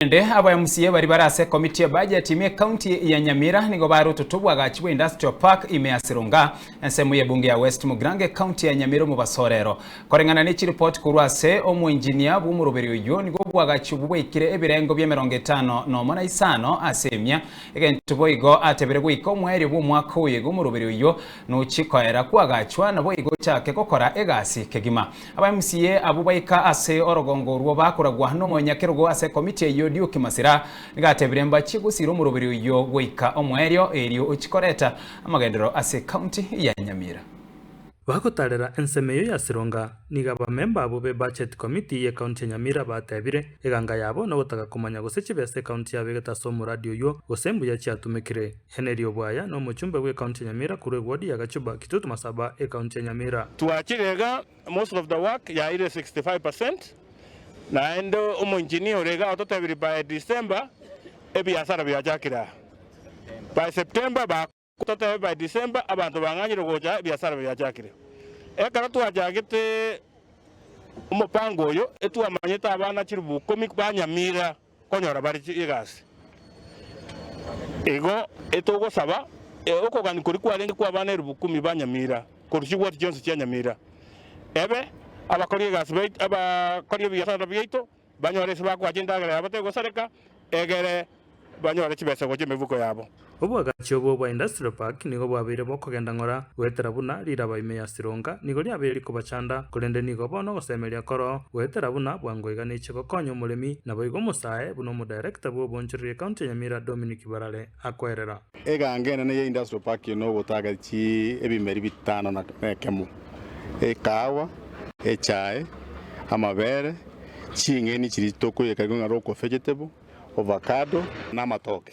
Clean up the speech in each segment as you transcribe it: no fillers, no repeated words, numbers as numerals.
Ende aba MCA bari barase komiti ya budget ime county ya Nyamira nigo baro tutubwa gachiwe industrial park ime asirunga ensemu ye bunge ya West Mugrange county ya Nyamira mu basorero korengana ni report kurwase omu engineer bu muruberi uyo nigo bwagachubwe ikire ebirengo bya 50 no mona isano asemya egentubo igo atebere gwiko mweri bu mwaka uyego muruberi uyo no chikoera kwagachwa nabo igo chake kokora egasi kegima aba MCA abubaika ase orogongo ruo bakuragwa no monyakerugo ase komiti ya Dio Kimasira nigatebiremba chigusiro murubiri uyo goika omwerio erio uchikoreta amagendero ase county ya Nyamira bakotarera ensemeyo ya Sironga nigaba member abo be budget committee ya county ya Nyamira batebire eganga yabo no gutaka kumanya guseche bese county ya begeta somo radio yo gosembu ya chiatumekire Henry Obwaya no muchumbe we county ya Nyamira kure wadi ya gachuba kitutu masaba e county ya Nyamira tuachirega most of the work ya ile 65% na endo umunjinio rega ototabiri by December ebiasara byajakira by September ba kutotabiri by December abantu banganyiro goja ebiasara byajakira ekara twajagite umupango yo etuamanyeta abana chirubu komik banyamira konyora bari igasi ego etogo saba oko gani kuri kwarenga kwa bana rubukumi banyamira kurishigwa Johnson cyanyamira ebe abakori gas bait abakori biyasara biyito banyore se bakwa jindagara abatego sareka egere banyore chibese goje mevuko yabo obwa gachobo bwa industrial park nigo bwabire bokogenda ngora wetera buna riraba ime ya Sironga nigo lyabere kubachanda kurende nigo bono gosemeria koro wetera buna bwangoiga niche gokonyo mulemi nabo igo musae buno mu director bwo bonchiri county ya Nyamira Dominic Barale akwerera egangena ne industrial park no botaga chi ebimeri bitano na kemu ekawa echai amabere chingeni chiri toko yekagonga roko vegetable avocado na matoke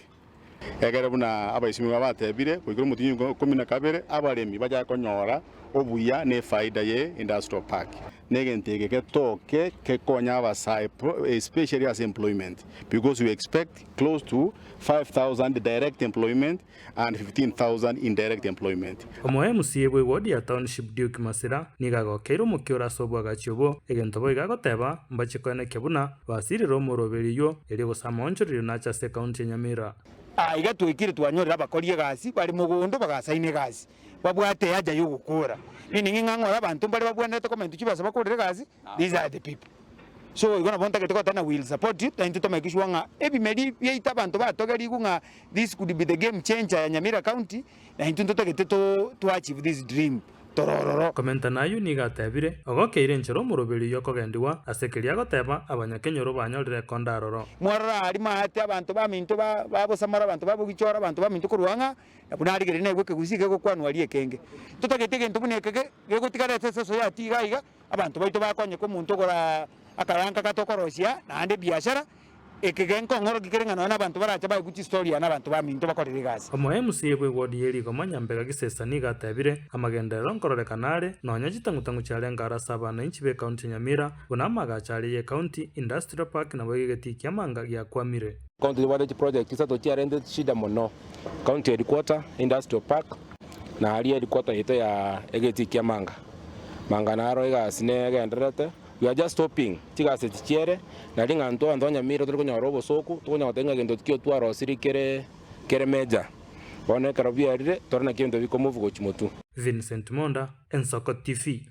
egere buna abaisimi babatebire kuiguru mutinyu komina kabere abaremi baja konyora obuya ne faida ye industrial park negentege ke toke ke konya abasai especially as employment because we expect close to 5,000 direct employment and 15,000 indirect employment. Omo MCA bwe wodi ya township Dio Kimasira nigago keiro mukiora sobwa gachibo egento boiga goteba mbachikone kebuna basiriro muroberi yo eri gosamonchiri nacha se county Nyamira iga twikire twanyorera abakorie gasi bari mugundo bagasaine gasi babwate yaja yugukura nini ngingangora abantu bari babwanete comment kibasa bakorere gasi these are the people so igona bonta ke tokotana will support you and to make sure nga ebimeri byeita abantu batogeri kunga this could be the game changer ya Nyamira county na into tokete to achieve this dream torororo komenta nayo nigatebire ogokeire nchero murubiri yo kogendiwa asekeria goteba abanyakenyoro banyorire kondaroro mwarara ari mahate abantu baminto babosamara abantu babugichora abantu baminto kuruanga abunari gerene gweke gusike go kwanu ari ekenge tutagete gento bunekeke gegotikara seso ya tigaiga abantu baito bakonye ko muntu gora akaranka katokorosia na ande biashara ekegenko ngoro gikerengana n'abantu baracha bayi guchi story n'abantu baminto bakorera gasi omo MCA bwe wodi yeri komanyambega gisesa nigatebire amagendero nkororekanare nonya gitangutangu cyarenga arasaba na inchi be county Nyamira bunamaga cyari ye county industrial park na bwegeti kyamanga ya kwamire county wade project isato cyarende shida mono county headquarter industrial park na hali headquarter yeto ya egeti kyamanga manganaro igasi ne genderete. We are just stopping. Tiga se tichiere na ringa nto antonya miro tuli kunya robo soku tukunya watenga gendo tikio tuwa rosiri kere meja wane karabia rire torna kiendo viko muvu gochimotu Vincent Monda, Ensoko TV.